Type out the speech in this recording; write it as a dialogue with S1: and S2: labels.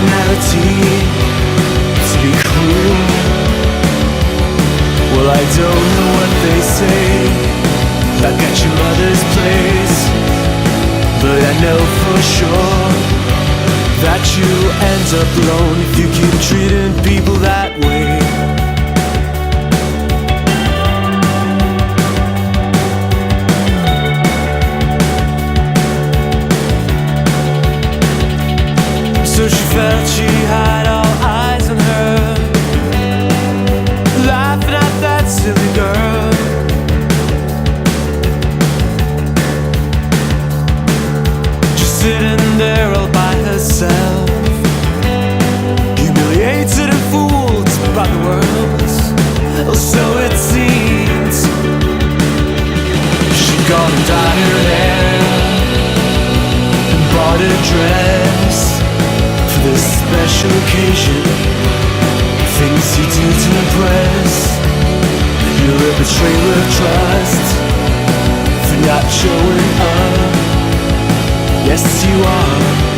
S1: personality to be cruel. Well, I don't know what they say back at your mother's place, but I know for sure that you end up alone if you keep treating people that way. So she felt she had all eyes on her, laughing at that silly girl. Just sitting there all by herself, humiliated and fooled by the world, or so it seems. She gone and dyed her hair and bought a dress for this special occasion. Things you do to impress. You're a betrayer of trust for not showing up. Yes, you are.